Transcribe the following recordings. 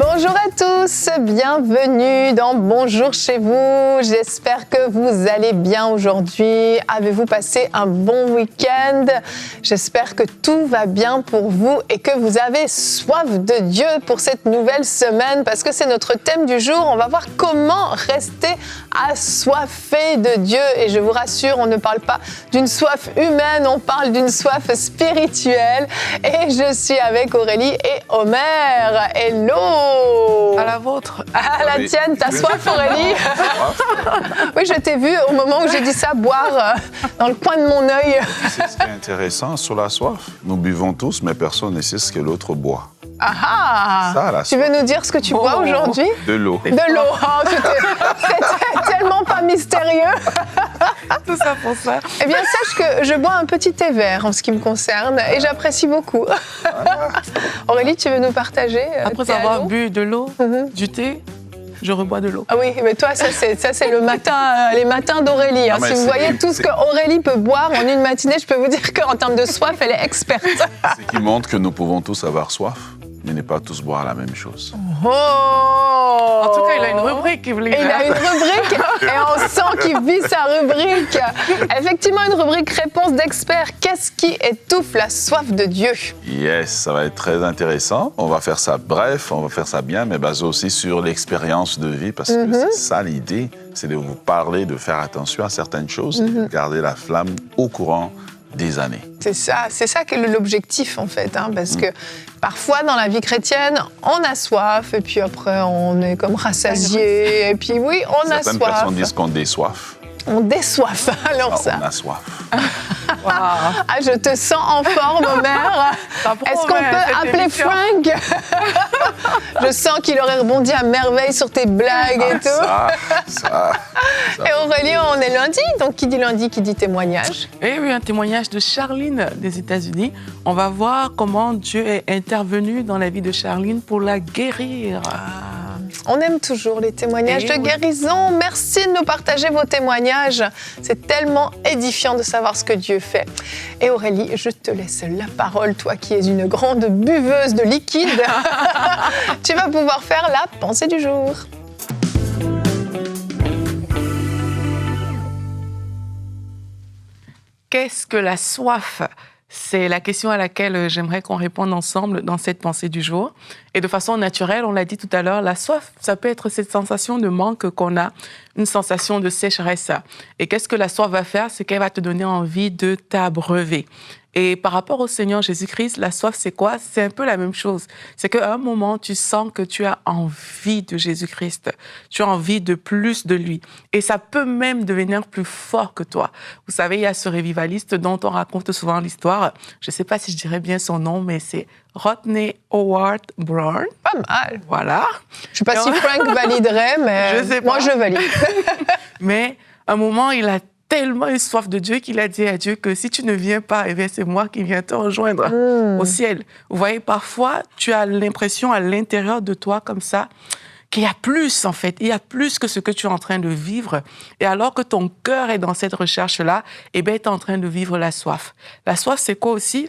Bonjour à tous, bienvenue dans Bonjour chez vous. J'espère que vous allez bien aujourd'hui. Avez-vous passé un bon week-end? J'espère que tout va bien pour vous et que vous avez soif de Dieu pour cette nouvelle semaine parce que c'est notre thème du jour. On va voir comment rester assoiffé de Dieu. Et je vous rassure, on ne parle pas d'une soif humaine, on parle d'une soif spirituelle. Et je suis avec Aurélie et Omer. Hello! À la vôtre. À la tienne, t'as soif, Aurélie? Oui, je t'ai vu au moment où j'ai dit ça, boire dans le coin de mon œil. C'est ce qui est intéressant sur la soif. Nous buvons tous, mais personne ne sait ce que l'autre boit. Ah! Ça, la Tu soif. veux nous dire ce que tu bois aujourd'hui? De l'eau. De l'eau. Oh, c'était tellement pas mystérieux. Tout ça pour ça. Eh bien, sache que je bois un petit thé vert en ce qui me concerne et j'apprécie beaucoup. Aurélie, tu veux nous partager Après thé à avoir l'eau? bu de l'eau, du thé, je rebois de l'eau. Ah oui, mais toi, ça c'est le matin, les matins d'Aurélie. Hein. Non, mais Si vous c'est- voyez tout ce qu'Aurélie peut boire en une matinée, je peux vous dire qu'en termes de soif, elle est experte. Ce qui montre que nous pouvons tous avoir soif, mais ne pas tous boire la même chose. Oh! En tout cas, il a une rubrique, Evelyne. Il a une rubrique et on sent qu'il vit sa rubrique. Effectivement, une rubrique réponse d'expert. Qu'est-ce qui étouffe la soif de Dieu? Yes, ça va être très intéressant. On va faire ça bref, on va faire ça bien, mais basé aussi sur l'expérience de vie, parce que c'est ça l'idée, c'est de vous parler, de faire attention à certaines choses, de garder la flamme au courant des années. C'est ça qui est l'objectif en fait, hein, parce que parfois dans la vie chrétienne, on a soif et puis après on est comme rassasié et puis oui, on a Certaines soif. personnes disent qu'on désoif. On désoif, alors ça. On a soif. Wow. Ah, je te sens en forme, Omer. Ça Est-ce qu'on promet, peut cette appeler émission. Frank? Je sens qu'il aurait rebondi à merveille sur tes blagues et tout. Ça. Et Aurélie, on est lundi, donc qui dit lundi, qui dit témoignage. Et oui, un témoignage de Charline des États-Unis. On va voir comment Dieu est intervenu dans la vie de Charline pour la guérir. On aime toujours les témoignages Eh de oui. guérison. Merci de nous partager vos témoignages. C'est tellement édifiant de savoir ce que Dieu fait. Et Aurélie, je te laisse la parole, toi qui es une grande buveuse de liquide. Tu vas pouvoir faire la pensée du jour. Qu'est-ce que la soif? C'est la question à laquelle j'aimerais qu'on réponde ensemble dans cette pensée du jour. Et de façon naturelle, on l'a dit tout à l'heure, la soif, ça peut être cette sensation de manque qu'on a, une sensation de sécheresse. Et qu'est-ce que la soif va faire? C'est qu'elle va te donner envie de t'abreuver. Et par rapport au Seigneur Jésus-Christ, la soif, c'est quoi? C'est un peu la même chose. C'est qu'à un moment, tu sens que tu as envie de Jésus-Christ. Tu as envie de plus de lui. Et ça peut même devenir plus fort que toi. Vous savez, il y a ce révivaliste dont on raconte souvent l'histoire. Je ne sais pas si je dirais bien son nom, mais c'est Rodney Howard Brown. Pas mal. Voilà. Je ne sais pas si Frank validerait, mais Je sais moi, pas. je valide. Mais à un moment, il a tellement eu soif de Dieu qu'il a dit à Dieu que si tu ne viens pas, eh bien, c'est moi qui viens te rejoindre au ciel. Vous voyez, parfois, tu as l'impression à l'intérieur de toi, comme ça, qu'il y a plus, en fait. Il y a plus que ce que tu es en train de vivre. Et alors que ton cœur est dans cette recherche-là, eh bien, tu es en train de vivre la soif. La soif, c'est quoi aussi?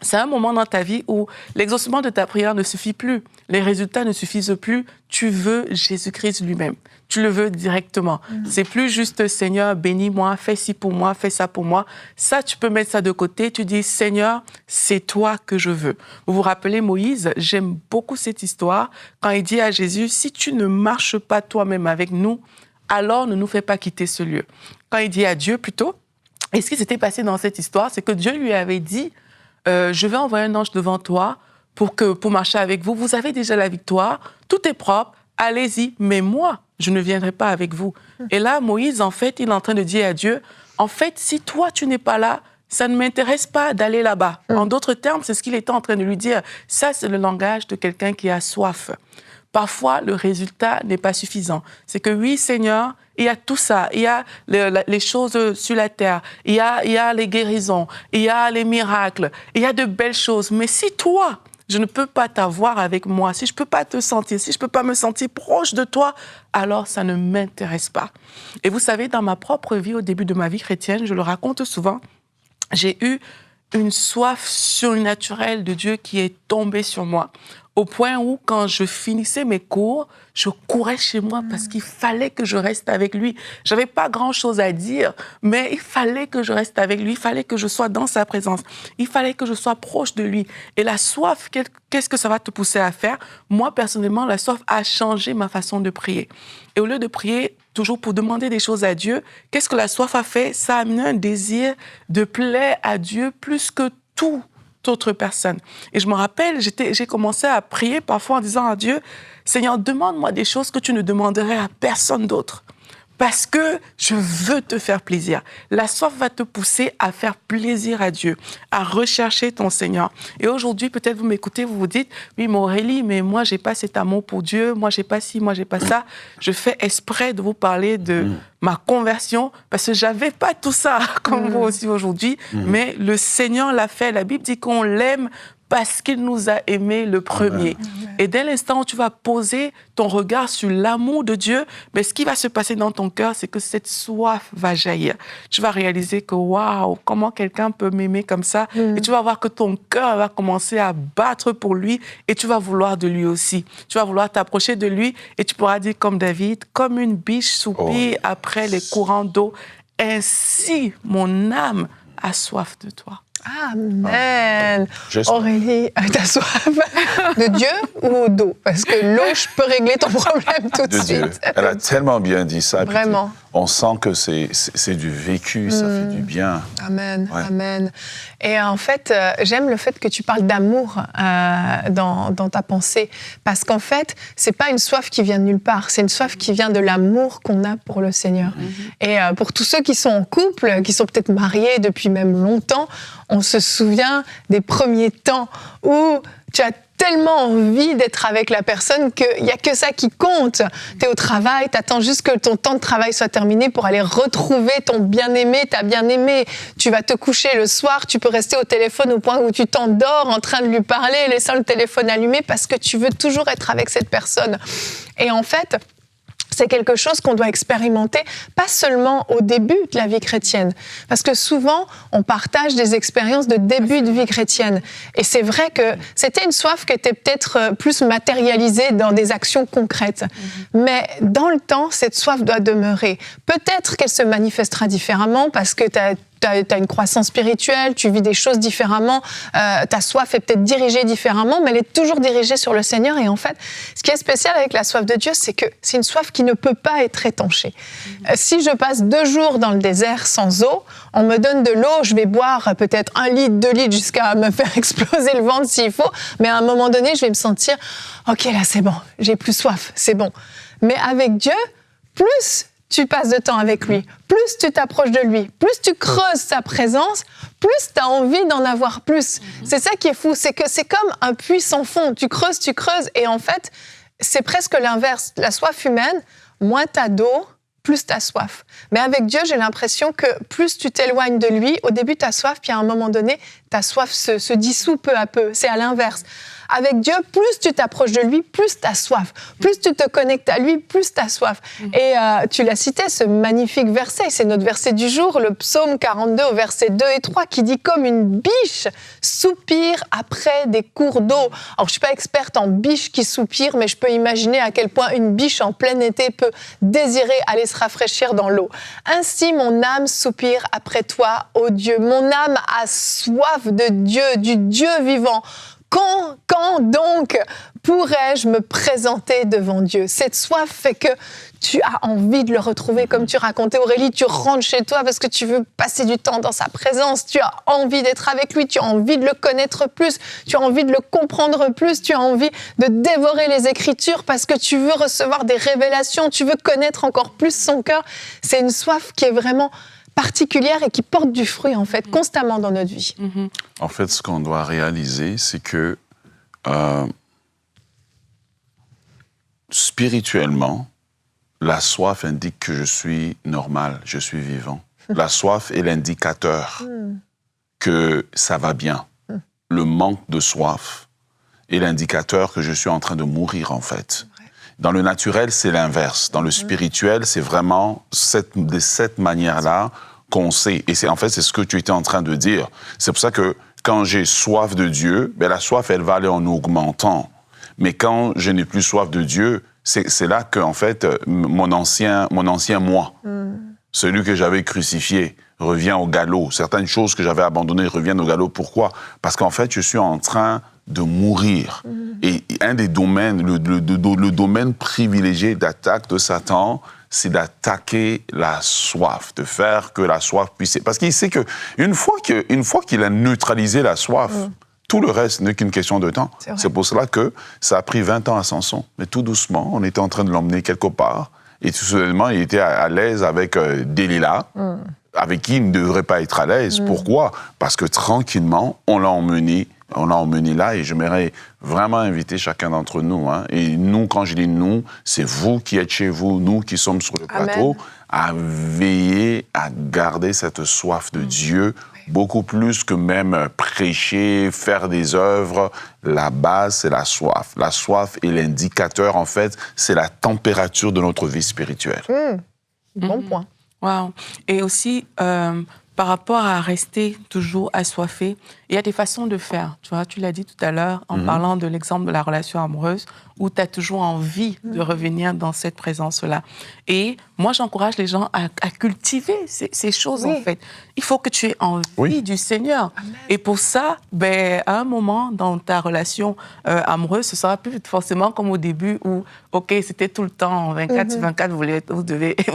C'est un moment dans ta vie où l'exaucement de ta prière ne suffit plus. Les résultats ne suffisent plus. Tu veux Jésus-Christ lui-même. Tu le veux directement. C'est plus juste « Seigneur, bénis-moi, fais ci pour moi, fais ça pour moi ». Ça, tu peux mettre ça de côté. Tu dis « Seigneur, c'est toi que je veux ». Vous vous rappelez Moïse? J'aime beaucoup cette histoire. Quand il dit à Jésus « Si tu ne marches pas toi-même avec nous, alors ne nous fais pas quitter ce lieu ». Quand il dit à Dieu plutôt, et ce qui s'était passé dans cette histoire, c'est que Dieu lui avait dit je vais envoyer un ange devant toi pour marcher avec vous. Vous avez déjà la victoire, tout est propre, allez-y, mais moi, je ne viendrai pas avec vous. Et là, Moïse, en fait, il est en train de dire à Dieu, en fait, si toi, tu n'es pas là, ça ne m'intéresse pas d'aller là-bas. En d'autres termes, c'est ce qu'il était en train de lui dire. Ça, c'est le langage de quelqu'un qui a soif. Parfois, le résultat n'est pas suffisant. C'est que oui, Seigneur, il y a tout ça. Il y a les choses sur la terre. Il y a les guérisons. Il y a les miracles. Il y a de belles choses. Mais si toi, je ne peux pas t'avoir avec moi, si je ne peux pas te sentir, si je ne peux pas me sentir proche de toi, alors ça ne m'intéresse pas. Et vous savez, dans ma propre vie, au début de ma vie chrétienne, je le raconte souvent, j'ai eu une soif surnaturelle de Dieu qui est tombée sur moi. au point où, quand je finissais mes cours, je courais chez moi parce qu'il fallait que je reste avec lui. J'avais pas grand-chose à dire, mais il fallait que je reste avec lui, il fallait que je sois dans sa présence, il fallait que je sois proche de lui. Et la soif, qu'est-ce que ça va te pousser à faire? Moi, personnellement, la soif a changé ma façon de prier. Et au lieu de prier toujours pour demander des choses à Dieu, qu'est-ce que la soif a fait? Ça a amené un désir de plaire à Dieu plus que toute autre personne. Et je me rappelle, j'ai commencé à prier parfois en disant à Dieu, Seigneur, demande-moi des choses que tu ne demanderais à personne d'autre. Parce que je veux te faire plaisir. La soif va te pousser à faire plaisir à Dieu, à rechercher ton Seigneur. Et aujourd'hui, peut-être vous m'écoutez, vous vous dites, oui, mais Aurélie, mais moi, j'ai pas cet amour pour Dieu, moi, j'ai pas ci, moi, j'ai pas ça. Je fais exprès de vous parler de ma conversion, parce que j'avais pas tout ça, comme vous aussi aujourd'hui, mais le Seigneur l'a fait. La Bible dit qu'on l'aime parce qu'il nous a aimés le premier. Amen. Et dès l'instant où tu vas poser ton regard sur l'amour de Dieu, ben, ce qui va se passer dans ton cœur, c'est que cette soif va jaillir. Tu vas réaliser que, waouh, comment quelqu'un peut m'aimer comme ça? Et tu vas voir que ton cœur va commencer à battre pour lui et tu vas vouloir de lui aussi. Tu vas vouloir t'approcher de lui et tu pourras dire comme David, comme une biche soupire après les courants d'eau, ainsi mon âme a soif de toi. Amen. Aurélie, t'as soif de Dieu ou d'eau? Parce que l'eau, je peux régler ton problème tout de suite. Dieu. Elle a tellement bien dit ça. Vraiment. On sent que c'est du vécu, ça fait du bien. Amen, ouais. Amen. Et en fait, j'aime le fait que tu parles d'amour dans ta pensée. Parce qu'en fait, c'est pas une soif qui vient de nulle part. C'est une soif qui vient de l'amour qu'on a pour le Seigneur. Et pour tous ceux qui sont en couple, qui sont peut-être mariés depuis même longtemps, on se souvient des premiers temps où tu as tellement envie d'être avec la personne qu'il n'y a que ça qui compte. Tu es au travail, tu attends juste que ton temps de travail soit terminé pour aller retrouver ton bien-aimé, ta bien-aimée. Tu vas te coucher le soir, tu peux rester au téléphone au point où tu t'endors en train de lui parler, laissant le téléphone allumé parce que tu veux toujours être avec cette personne. Et en fait, c'est quelque chose qu'on doit expérimenter, pas seulement au début de la vie chrétienne. Parce que souvent, on partage des expériences de début de vie chrétienne. Et c'est vrai que c'était une soif qui était peut-être plus matérialisée dans des actions concrètes. Mais dans le temps, cette soif doit demeurer. Peut-être qu'elle se manifestera différemment parce que tu as une croissance spirituelle, tu vis des choses différemment, ta soif est peut-être dirigée différemment, mais elle est toujours dirigée sur le Seigneur. Et en fait, ce qui est spécial avec la soif de Dieu, c'est que c'est une soif qui ne peut pas être étanchée. Si je passe 2 jours dans le désert sans eau, on me donne de l'eau, je vais boire peut-être 1 litre, 2 litres jusqu'à me faire exploser le ventre s'il faut, mais à un moment donné, je vais me sentir, ok, là c'est bon, j'ai plus soif, c'est bon. Mais avec Dieu, plus tu passes de temps avec lui, plus tu t'approches de lui, plus tu creuses sa présence, plus tu as envie d'en avoir plus. C'est ça qui est fou, c'est que c'est comme un puits sans fond. Tu creuses, et en fait, c'est presque l'inverse. La soif humaine, moins tu as d'eau, plus tu as soif. Mais avec Dieu, j'ai l'impression que plus tu t'éloignes de lui, au début tu as soif, puis à un moment donné, ta soif se dissout peu à peu. C'est à l'inverse. Avec Dieu, plus tu t'approches de lui, plus tu as soif. Plus tu te connectes à lui, plus tu as soif. Et tu l'as cité, ce magnifique verset, c'est notre verset du jour, le psaume 42 au verset 2 et 3, qui dit « Comme une biche soupire après des cours d'eau ». Alors, je ne suis pas experte en biches qui soupirent, mais je peux imaginer à quel point une biche en plein été peut désirer aller se rafraîchir dans l'eau. « Ainsi, mon âme soupire après toi, ô Dieu. Mon âme a soif de Dieu, du Dieu vivant. » Quand donc pourrais-je me présenter devant Dieu? Cette soif fait que tu as envie de le retrouver, comme tu racontais Aurélie, tu rentres chez toi parce que tu veux passer du temps dans sa présence, tu as envie d'être avec lui, tu as envie de le connaître plus, tu as envie de le comprendre plus, tu as envie de dévorer les Écritures parce que tu veux recevoir des révélations, tu veux connaître encore plus son cœur. C'est une soif qui est vraiment particulière et qui porte du fruit, en fait, constamment dans notre vie. En fait, ce qu'on doit réaliser, c'est que spirituellement, la soif indique que je suis normal, je suis vivant. La soif est l'indicateur que ça va bien. Le manque de soif est l'indicateur que je suis en train de mourir, en fait. Dans le naturel, c'est l'inverse. Dans le spirituel, c'est vraiment de cette manière-là qu'on sait. Et en fait, c'est ce que tu étais en train de dire. C'est pour ça que quand j'ai soif de Dieu, ben la soif, elle va aller en augmentant. Mais quand je n'ai plus soif de Dieu, c'est là que, en fait, mon ancien moi, celui que j'avais crucifié, revient au galop. Certaines choses que j'avais abandonnées reviennent au galop. Pourquoi? Parce qu'en fait, je suis en train de mourir. Et un des domaines, le domaine privilégié d'attaque de Satan, c'est d'attaquer la soif, de faire que la soif puisse... Parce qu'il sait qu'une fois qu'il a neutralisé la soif, tout le reste n'est qu'une question de temps. C'est pour cela que ça a pris 20 ans à Samson. Mais tout doucement, on était en train de l'emmener quelque part. Et tout soudainement, il était à l'aise avec Delilah, avec qui il ne devrait pas être à l'aise. Pourquoi? Parce que tranquillement, on l'a emmené là, et j'aimerais vraiment inviter chacun d'entre nous. Hein. Et nous, quand je dis nous, c'est vous qui êtes chez vous, nous qui sommes sur le plateau, à veiller à garder cette soif de Dieu, beaucoup plus que même prêcher, faire des œuvres. La base, c'est la soif. La soif est l'indicateur, en fait, c'est la température de notre vie spirituelle. Bon point. Wow. Et aussi, par rapport à rester toujours assoiffé, il y a des façons de faire. Tu vois, tu l'as dit tout à l'heure en parlant de l'exemple de la relation amoureuse où tu as toujours envie de revenir dans cette présence-là. Et moi, j'encourage les gens à cultiver ces choses, en fait. Il faut que tu aies envie du Seigneur. Amen. Et pour ça, à un moment dans ta relation amoureuse, ce sera plus forcément comme au début où, OK, c'était tout le temps, 24/24,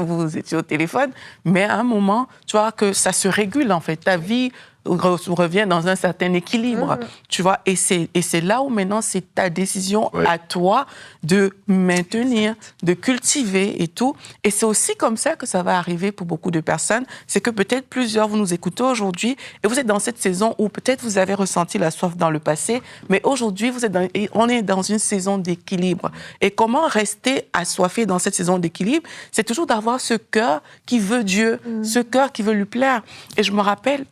vous étiez au téléphone, mais à un moment, tu vois que ça se régule, en fait. Ta vie revient dans un certain équilibre, tu vois, et c'est là où maintenant c'est ta décision à toi de maintenir, de cultiver et tout, et c'est aussi comme ça que ça va arriver pour beaucoup de personnes, c'est que peut-être plusieurs, vous nous écoutez aujourd'hui, et vous êtes dans cette saison où peut-être vous avez ressenti la soif dans le passé, mais aujourd'hui, on est dans une saison d'équilibre, et comment rester assoiffé dans cette saison d'équilibre, c'est toujours d'avoir ce cœur qui veut Dieu, ce cœur qui veut lui plaire, et je me rappelle,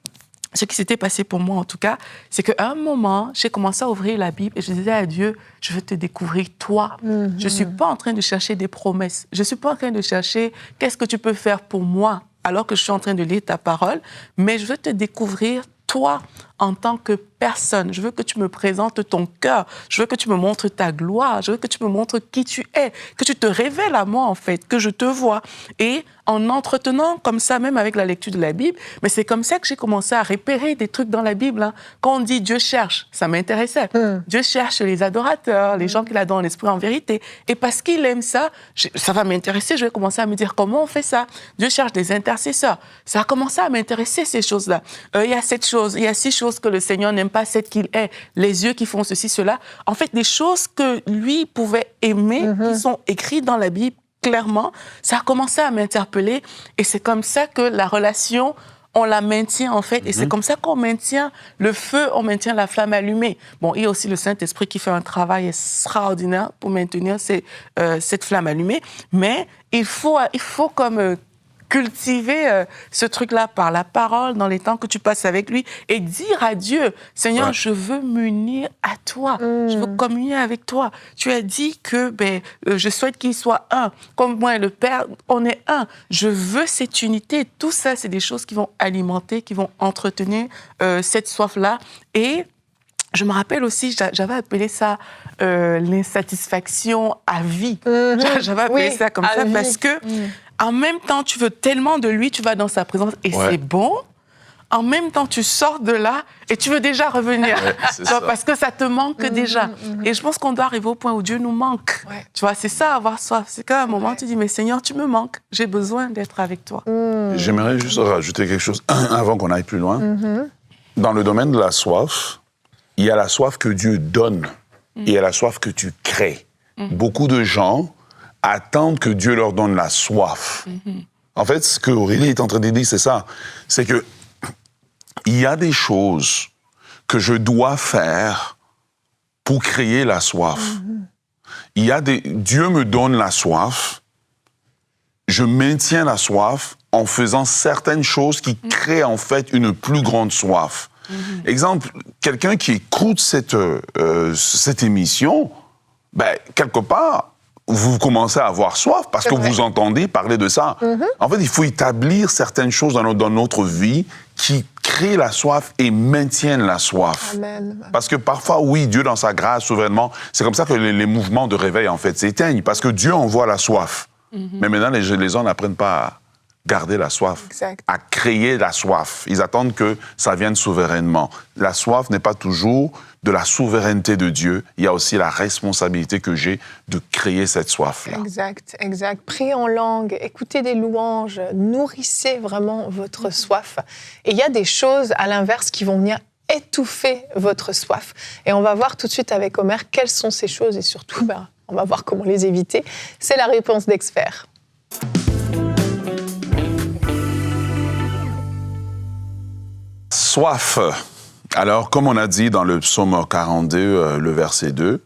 ce qui s'était passé pour moi, en tout cas, c'est qu'à un moment, j'ai commencé à ouvrir la Bible et je disais à Dieu, je veux te découvrir, toi. Je ne suis pas en train de chercher des promesses. Je ne suis pas en train de chercher qu'est-ce que tu peux faire pour moi alors que je suis en train de lire ta parole, mais je veux te découvrir, toi, en tant que personne. Je veux que tu me présentes ton cœur. Je veux que tu me montres ta gloire. Je veux que tu me montres qui tu es. Que tu te révèles à moi, en fait. Que je te vois. Et en entretenant comme ça, même avec la lecture de la Bible, mais c'est comme ça que j'ai commencé à repérer des trucs dans la Bible. Hein. Quand on dit Dieu cherche, ça m'intéressait. Dieu cherche les adorateurs, les gens qu'il adorent en esprit, en vérité. Et parce qu'il aime ça, ça va m'intéresser. Je vais commencer à me dire comment on fait ça. Dieu cherche des intercesseurs. Ça a commencé à m'intéresser, ces choses-là. Il y a cette chose, il y a 6 choses que le Seigneur n'aime pas, c'est qu'il est, les yeux qui font ceci, cela. En fait, des choses que lui pouvait aimer, qui sont écrites dans la Bible, clairement, ça a commencé à m'interpeller. Et c'est comme ça que la relation, on la maintient, en fait. Et c'est comme ça qu'on maintient le feu, on maintient la flamme allumée. Bon, il y a aussi le Saint-Esprit qui fait un travail extraordinaire pour maintenir cette flamme allumée. Mais il faut comme... cultiver ce truc-là par la parole dans les temps que tu passes avec lui et dire à Dieu, Seigneur, je veux m'unir à toi, je veux communier avec toi. Tu as dit que je souhaite qu'il soit un, comme moi et le Père, on est un. Je veux cette unité. Tout ça, c'est des choses qui vont alimenter, qui vont entretenir cette soif-là. Et je me rappelle aussi, j'avais appelé ça l'insatisfaction à vie. J'avais appelé ça comme ça parce que en même temps, tu veux tellement de lui, tu vas dans sa présence et c'est bon. En même temps, tu sors de là et tu veux déjà revenir. Parce que ça te manque déjà. Et je pense qu'on doit arriver au point où Dieu nous manque. Tu vois, c'est ça, avoir soif. C'est qu'à un moment, tu dis, mais Seigneur, tu me manques. J'ai besoin d'être avec toi. J'aimerais juste rajouter quelque chose avant qu'on aille plus loin. Dans le domaine de la soif, il y a la soif que Dieu donne et il y a la soif que tu crées. Beaucoup de gens attendent que Dieu leur donne la soif. En fait, ce que Aurélie est en train de dire, c'est ça. C'est que il y a des choses que je dois faire pour créer la soif. Dieu me donne la soif, je maintiens la soif en faisant certaines choses qui créent en fait une plus grande soif. Exemple, quelqu'un qui écoute cette émission, quelque part, vous commencez à avoir soif parce que vous entendez parler de ça. En fait, il faut établir certaines choses dans notre vie qui crée la soif et maintienne la soif. Amen. Parce que parfois, oui, Dieu, dans sa grâce, souverainement, c'est comme ça que les mouvements de réveil, en fait, s'éteignent. Parce que Dieu envoie la soif. Mais maintenant, les gens n'apprennent pas à garder la soif, Exact. à créer la soif. Ils attendent que ça vienne souverainement. La soif n'est pas toujours de la souveraineté de Dieu. Il y a aussi la responsabilité que j'ai de créer cette soif-là. Exact, exact. Priez en langue, écoutez des louanges, nourrissez vraiment votre soif. Et il y a des choses, à l'inverse, qui vont venir étouffer votre soif. Et on va voir tout de suite avec Omer quelles sont ces choses et surtout, on va voir comment les éviter. C'est la réponse d'experts. Soif. Alors, comme on a dit dans le psaume 42, le verset 2,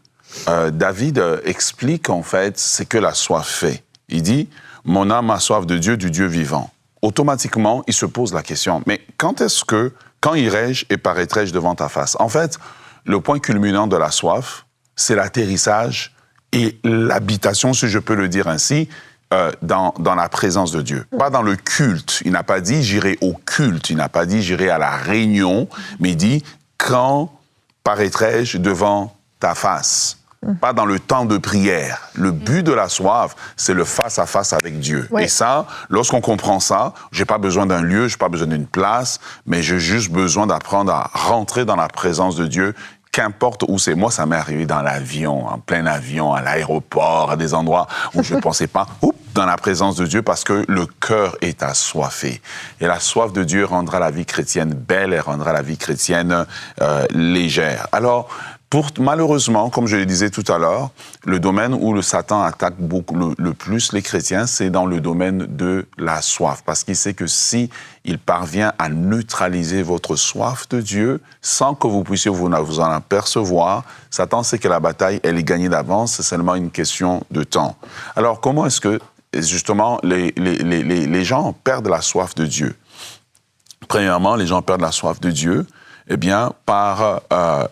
David explique en fait ce que la soif fait. Il dit « Mon âme a soif de Dieu, du Dieu vivant ». Automatiquement, il se pose la question « Mais quand irai-je et paraîtrai-je devant ta face ?» En fait, le point culminant de la soif, c'est l'atterrissage et l'habitation, si je peux le dire ainsi, dans la présence de Dieu. Pas dans le culte. Il n'a pas dit « j'irai au culte », il n'a pas dit « j'irai à la réunion », mais il dit « quand paraîtrai-je devant ta face ?» Pas dans le temps de prière. Le but de la soif, c'est le face-à-face avec Dieu. Oui. Et ça, lorsqu'on comprend ça, j'ai pas besoin d'un lieu, j'ai pas besoin d'une place, mais j'ai juste besoin d'apprendre à rentrer dans la présence de Dieu, qu'importe où c'est. Moi, ça m'est arrivé dans l'avion, en plein avion, à l'aéroport, à des endroits où je ne pensais pas, dans la présence de Dieu, parce que le cœur est assoiffé. Et la soif de Dieu rendra la vie chrétienne belle et rendra la vie chrétienne légère. Alors, malheureusement, comme je le disais tout à l'heure, le domaine où le Satan attaque beaucoup le plus les chrétiens, c'est dans le domaine de la soif. Parce qu'il sait que si il parvient à neutraliser votre soif de Dieu, sans que vous puissiez vous en apercevoir, Satan sait que la bataille, elle est gagnée d'avance, c'est seulement une question de temps. Alors, comment est-ce que, justement, les gens perdent la soif de Dieu? Premièrement, les gens perdent la soif de Dieu, eh bien, par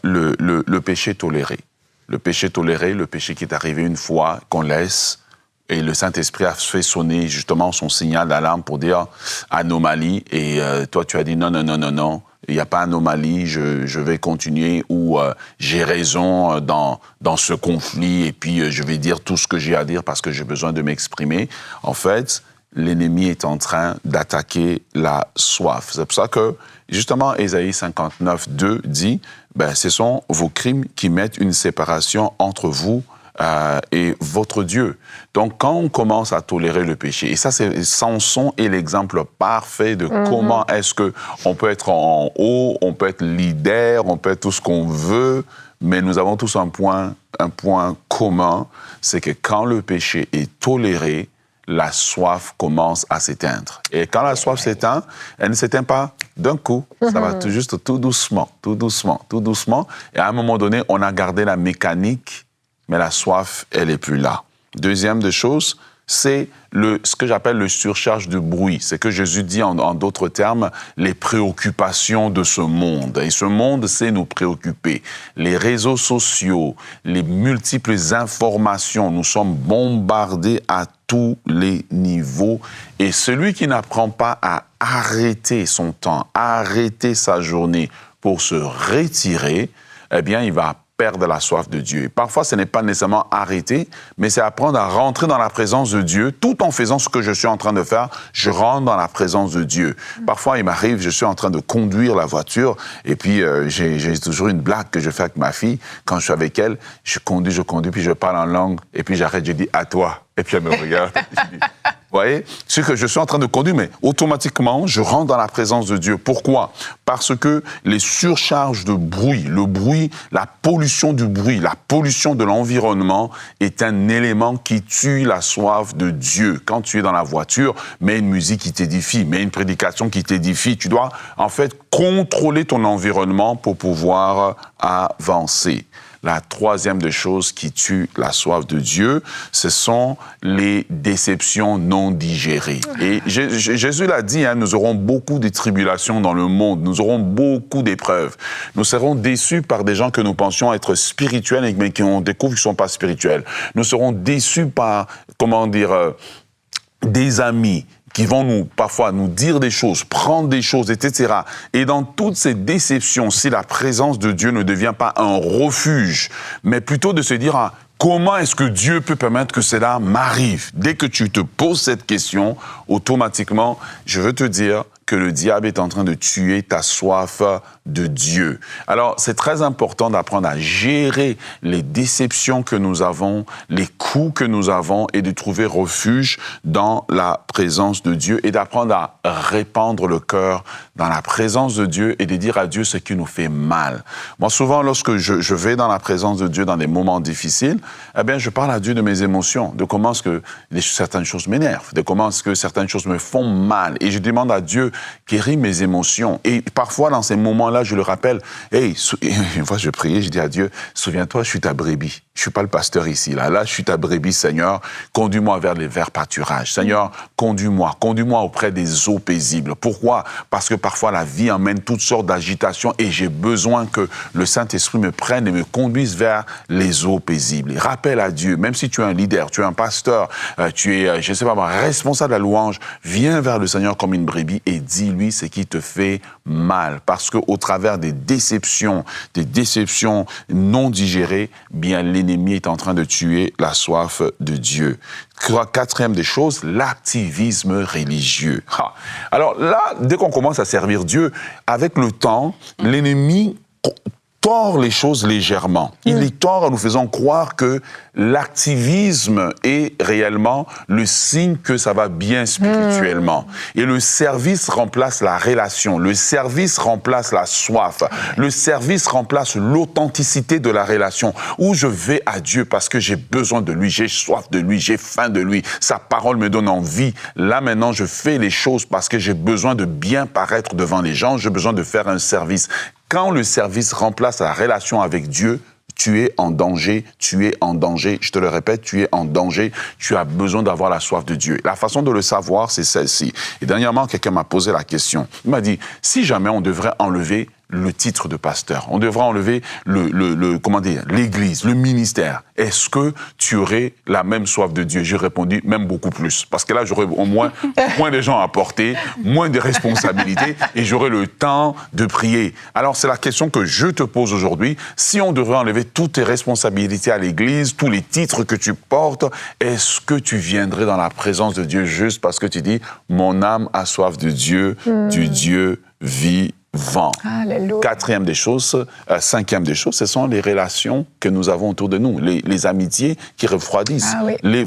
le péché toléré. Le péché toléré, le péché qui est arrivé une fois, qu'on laisse, et le Saint-Esprit a fait sonner justement son signal d'alarme pour dire anomalie, et toi tu as dit non, il n'y a pas anomalie, je vais continuer, ou j'ai raison dans ce conflit, et puis je vais dire tout ce que j'ai à dire parce que j'ai besoin de m'exprimer. En fait, l'ennemi est en train d'attaquer la soif. C'est pour ça que, justement, Ésaïe 59, 2 dit, ce sont vos crimes qui mettent une séparation entre vous et votre Dieu. Donc, quand on commence à tolérer le péché, et ça, Samson est l'exemple parfait de comment est-ce qu'on peut être en haut, on peut être leader, on peut être tout ce qu'on veut, mais nous avons tous un point commun, c'est que quand le péché est toléré, la soif commence à s'éteindre. Et quand la soif s'éteint, elle ne s'éteint pas d'un coup. Ça va juste tout doucement. Et à un moment donné, on a gardé la mécanique, mais la soif, elle n'est plus là. Deuxième des choses, c'est ce que j'appelle le surcharge de bruit. C'est que Jésus dit en d'autres termes, les préoccupations de ce monde. Et ce monde sait nous préoccuper. Les réseaux sociaux, les multiples informations, nous sommes bombardés à tous les niveaux. Et celui qui n'apprend pas à arrêter son temps, arrêter sa journée pour se retirer, eh bien, il va perdre la soif de Dieu. Et parfois, ce n'est pas nécessairement arrêter, mais c'est apprendre à rentrer dans la présence de Dieu, tout en faisant ce que je suis en train de faire, je rentre dans la présence de Dieu. Parfois, il m'arrive, je suis en train de conduire la voiture, et puis j'ai toujours une blague que je fais avec ma fille. Quand je suis avec elle, je conduis, puis je parle en langue, et puis j'arrête, je dis « à toi ». Et puis elle me regarde. Vous voyez, c'est que je suis en train de conduire, mais automatiquement, je rentre dans la présence de Dieu. Pourquoi? Parce que les surcharges de bruit, le bruit, la pollution du bruit, la pollution de l'environnement est un élément qui tue la soif de Dieu. Quand tu es dans la voiture, mets une musique qui t'édifie, mets une prédication qui t'édifie. Tu dois, en fait, contrôler ton environnement pour pouvoir avancer. La troisième des choses qui tue la soif de Dieu, ce sont les déceptions non digérées. Et Jésus l'a dit, nous aurons beaucoup de tribulations dans le monde, nous aurons beaucoup d'épreuves. Nous serons déçus par des gens que nous pensions être spirituels, mais qui on découvre qu'ils ne sont pas spirituels. Nous serons déçus par, des amis qui vont parfois nous dire des choses, prendre des choses, etc. Et dans toutes ces déceptions, si la présence de Dieu ne devient pas un refuge, mais plutôt de se dire, comment est-ce que Dieu peut permettre que cela m'arrive? Dès que tu te poses cette question, automatiquement, je veux te dire que le diable est en train de tuer ta soif de Dieu. Alors, c'est très important d'apprendre à gérer les déceptions que nous avons, les coups que nous avons et de trouver refuge dans la présence de Dieu et d'apprendre à répandre le cœur dans la présence de Dieu et de dire à Dieu ce qui nous fait mal. Moi, souvent, lorsque je vais dans la présence de Dieu dans des moments difficiles, eh bien, je parle à Dieu de mes émotions, de comment est-ce que certaines choses m'énervent, de comment est-ce que certaines choses me font mal. Et je demande à Dieu, guéris mes émotions. Et parfois, dans ces moments-là, je le rappelle, hey, une fois je priais, je dis à Dieu, souviens-toi, je suis ta brebis. Je suis pas le pasteur ici, là. Là, je suis ta brebis, Seigneur. Conduis-moi vers les verts pâturages. Seigneur, conduis-moi auprès des eaux paisibles. Pourquoi? Parce que parfois, la vie emmène toutes sortes d'agitations et j'ai besoin que le Saint-Esprit me prenne et me conduise vers les eaux paisibles. Et rappelle à Dieu, même si tu es un leader, tu es un pasteur, tu es, je ne sais pas, responsable de la louange, viens vers le Seigneur comme une brebis et dis-lui ce qui te fait mal. Parce qu'au travers des déceptions non digérées, bien l'ennemi est en train de tuer la soif de Dieu. Quatrième des choses, l'activisme religieux. Alors là, dès qu'on commence à servir Dieu, avec le temps, l'ennemi tord les choses légèrement. Il les tord en nous faisant croire que l'activisme est réellement le signe que ça va bien spirituellement. Et le service remplace la relation. Le service remplace la soif. Le service remplace l'authenticité de la relation. Où je vais à Dieu parce que j'ai besoin de lui, j'ai soif de lui, j'ai faim de lui. Sa parole me donne envie. Là, maintenant, je fais les choses parce que j'ai besoin de bien paraître devant les gens. J'ai besoin de faire un service. Quand le service remplace la relation avec Dieu, tu es en danger, tu es en danger. Je te le répète, tu es en danger. Tu as besoin d'avoir la soif de Dieu. La façon de le savoir, c'est celle-ci. Et dernièrement, quelqu'un m'a posé la question. Il m'a dit, si jamais on devrait enlever le titre de pasteur, on devrait enlever l'église, le ministère. Est-ce que tu aurais la même soif de Dieu? J'ai répondu, même beaucoup plus. Parce que là, j'aurais au moins de gens à porter, moins de responsabilités et j'aurais le temps de prier. Alors, c'est la question que je te pose aujourd'hui. Si on devrait enlever toutes tes responsabilités à l'église, tous les titres que tu portes, est-ce que tu viendrais dans la présence de Dieu juste parce que tu dis, mon âme a soif de Dieu, du Dieu vivant? Alléluia. Cinquième des choses, ce sont les relations que nous avons autour de nous, les amitiés qui refroidissent. Ah oui.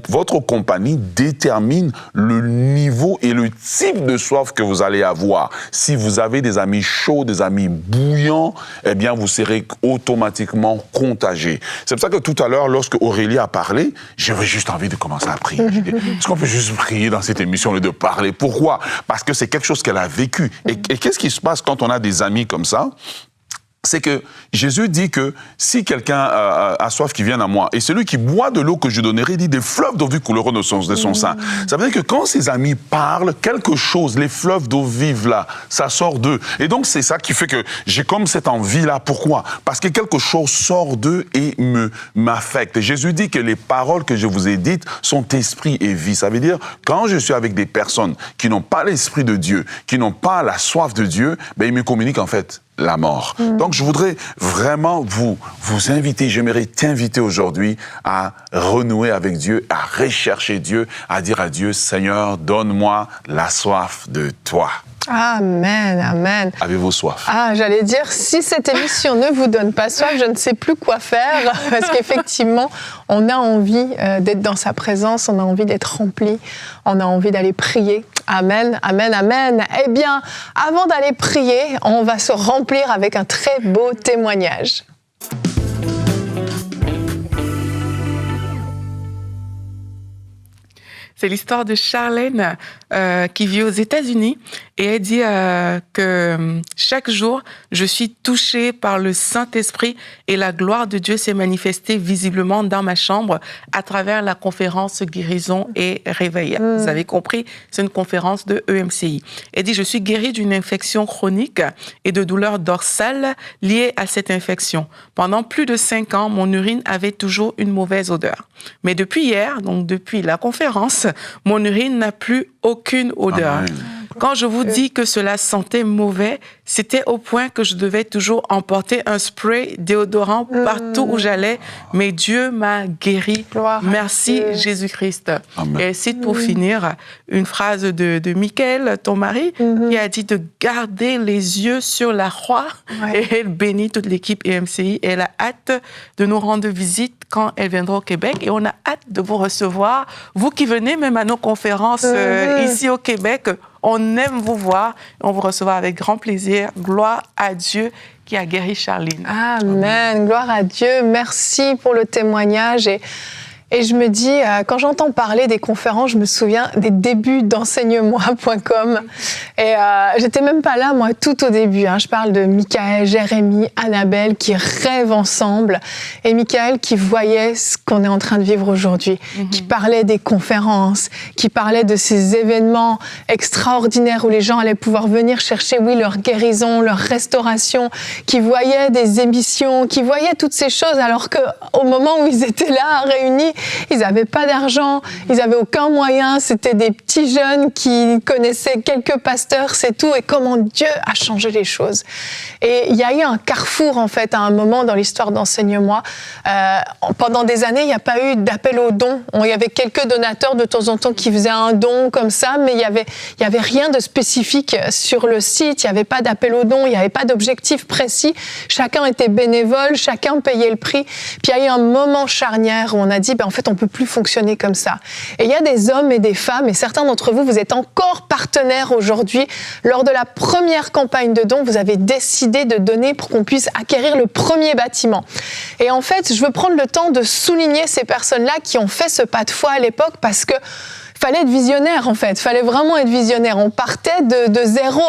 Votre compagnie détermine le niveau et le type de soif que vous allez avoir. Si vous avez des amis chauds, des amis bouillants, eh bien, vous serez automatiquement contagié. C'est pour ça que tout à l'heure, lorsque Aurélie a parlé, j'avais juste envie de commencer à prier. Est-ce qu'on peut juste prier dans cette émission et de parler? Pourquoi? Parce que c'est quelque chose qu'elle a vécu. Et qu'est-ce qui se passe quand on a des amis comme ça? C'est que Jésus dit que si quelqu'un a soif, qu'il vienne à moi. Et celui qui boit de l'eau que je donnerai, dit des fleuves d'eau vive couleront de son sein. Ça veut dire que quand ses amis parlent, quelque chose, les fleuves d'eau vive là, ça sort d'eux. Et donc c'est ça qui fait que j'ai comme cette envie-là. Pourquoi? Parce que quelque chose sort d'eux et m'affecte. Jésus dit que les paroles que je vous ai dites sont esprit et vie. Ça veut dire, quand je suis avec des personnes qui n'ont pas l'esprit de Dieu, qui n'ont pas la soif de Dieu, ben ils me communiquent en fait la mort. Donc, je voudrais vraiment vous inviter, j'aimerais t'inviter aujourd'hui à renouer avec Dieu, à rechercher Dieu, à dire à Dieu, Seigneur, donne-moi la soif de toi. Amen, amen. Avez-vous soif? J'allais dire, si cette émission ne vous donne pas soif, je ne sais plus quoi faire, parce qu'effectivement, on a envie d'être dans sa présence, on a envie d'être rempli, on a envie d'aller prier. Amen, amen, amen. Eh bien, avant d'aller prier, on va se remplir avec un très beau témoignage. C'est l'histoire de Charlène qui vit aux États-Unis Et elle dit que chaque jour, je suis touchée par le Saint-Esprit et la gloire de Dieu s'est manifestée visiblement dans ma chambre à travers la conférence Guérison et Réveil. Vous avez compris, c'est une conférence de EMCI. Elle dit, je suis guérie d'une infection chronique et de douleurs dorsales liées à cette infection. Pendant plus de 5 ans, mon urine avait toujours une mauvaise odeur. Mais depuis hier, donc depuis la conférence, mon urine n'a plus aucune odeur. Amen. Quand je vous dis que cela sentait mauvais, c'était au point que je devais toujours emporter un spray déodorant partout où j'allais. Mais Dieu m'a guéri. Gloire à Merci Dieu. Jésus-Christ. Amen. Et elle cite pour finir une phrase de Michael, ton mari, qui a dit de garder les yeux sur la croix. Ouais. Et elle bénit toute l'équipe EMCI. Et elle a hâte de nous rendre visite quand elle viendra au Québec. Et on a hâte de vous recevoir. Vous qui venez même à nos conférences ici au Québec, on aime vous voir. On vous recevra avec grand plaisir. Gloire à Dieu qui a guéri Charline. Amen. Gloire à Dieu. Merci pour le témoignage. Et je me dis, quand j'entends parler des conférences, je me souviens des débuts d'enseigne-moi.com. Et j'étais même pas là, moi, tout au début. Je parle de Michael, Jérémie, Annabelle, qui rêvent ensemble. Et Michael qui voyait ce qu'on est en train de vivre aujourd'hui, qui parlait des conférences, qui parlait de ces événements extraordinaires où les gens allaient pouvoir venir chercher, oui, leur guérison, leur restauration, qui voyait des émissions, qui voyait toutes ces choses, alors qu'au moment où ils étaient là, réunis, ils n'avaient pas d'argent, ils n'avaient aucun moyen, c'était des petits jeunes qui connaissaient quelques pasteurs, c'est tout, et comment Dieu a changé les choses. Et il y a eu un carrefour, en fait, à un moment dans l'histoire d'Enseigne-moi. Pendant des années, il n'y a pas eu d'appel aux dons. Il y avait quelques donateurs de temps en temps qui faisaient un don comme ça, mais il y avait rien de spécifique sur le site, il n'y avait pas d'appel aux dons, il n'y avait pas d'objectif précis. Chacun était bénévole, chacun payait le prix. Puis il y a eu un moment charnière où on a dit, en fait, on ne peut plus fonctionner comme ça. Et il y a des hommes et des femmes, et certains d'entre vous, vous êtes encore partenaires aujourd'hui. Lors de la première campagne de dons, vous avez décidé de donner pour qu'on puisse acquérir le premier bâtiment. Et en fait, je veux prendre le temps de souligner ces personnes-là qui ont fait ce pas de foi à l'époque, parce que fallait être visionnaire, en fait. Fallait vraiment être visionnaire. On partait de zéro.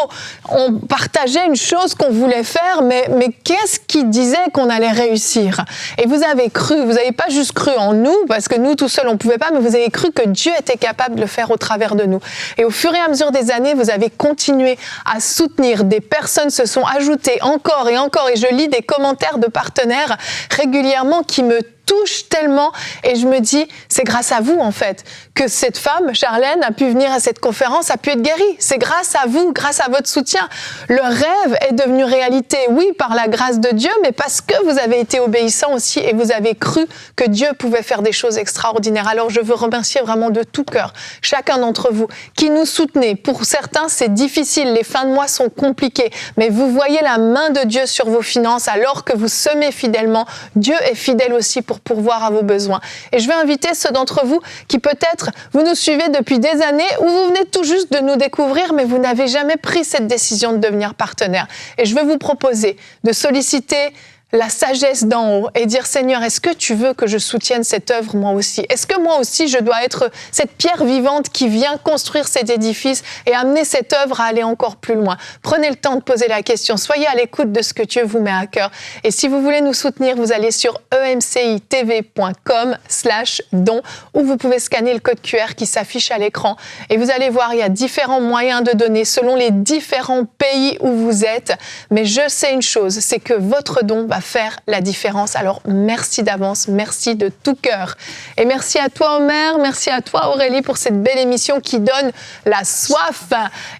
On partageait une chose qu'on voulait faire, mais qu'est-ce qui disait qu'on allait réussir? Et vous avez cru. Vous n'avez pas juste cru en nous, parce que nous, tout seuls, on ne pouvait pas, mais vous avez cru que Dieu était capable de le faire au travers de nous. Et au fur et à mesure des années, vous avez continué à soutenir. Des personnes se sont ajoutées encore et encore. Et je lis des commentaires de partenaires régulièrement qui me touche tellement, et je me dis, c'est grâce à vous, en fait, que cette femme, Charlène, a pu venir à cette conférence, a pu être guérie. C'est grâce à vous, grâce à votre soutien. Le rêve est devenu réalité, oui, par la grâce de Dieu, mais parce que vous avez été obéissants aussi, et vous avez cru que Dieu pouvait faire des choses extraordinaires. Alors, je veux remercier vraiment de tout cœur chacun d'entre vous qui nous soutenez. Pour certains, c'est difficile, les fins de mois sont compliquées, mais vous voyez la main de Dieu sur vos finances, alors que vous semez fidèlement. Dieu est fidèle aussi pour pourvoir à vos besoins. Et je vais inviter ceux d'entre vous qui peut-être vous nous suivez depuis des années ou vous venez tout juste de nous découvrir, mais vous n'avez jamais pris cette décision de devenir partenaire. Et je vais vous proposer de solliciter la sagesse d'en haut et dire, Seigneur, est-ce que tu veux que je soutienne cette œuvre moi aussi? Est-ce que moi aussi je dois être cette pierre vivante qui vient construire cet édifice et amener cette œuvre à aller encore plus loin? Prenez le temps de poser la question, soyez à l'écoute de ce que Dieu vous met à cœur. Et si vous voulez nous soutenir, vous allez sur emcitv.com/don où vous pouvez scanner le code QR qui s'affiche à l'écran et vous allez voir, il y a différents moyens de donner selon les différents pays où vous êtes. Mais je sais une chose, c'est que votre don va faire la différence. Alors, merci d'avance, merci de tout cœur. Et merci à toi, Omer, merci à toi, Aurélie, pour cette belle émission qui donne la soif.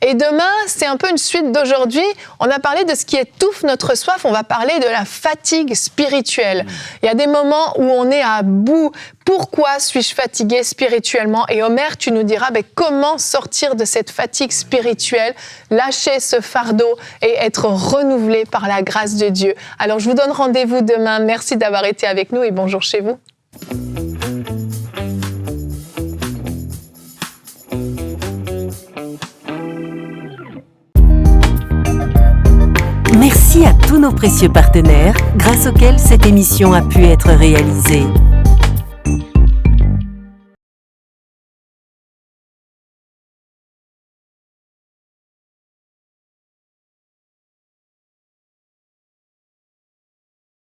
Et demain, c'est un peu une suite d'aujourd'hui. On a parlé de ce qui étouffe notre soif, on va parler de la fatigue spirituelle. Il y a des moments où on est à bout. Pourquoi suis-je fatigué spirituellement? Et Omer, tu nous diras comment sortir de cette fatigue spirituelle, lâcher ce fardeau et être renouvelé par la grâce de Dieu. Alors, je vous donne rendez-vous demain. Merci d'avoir été avec nous et bonjour chez vous. Merci à tous nos précieux partenaires grâce auxquels cette émission a pu être réalisée.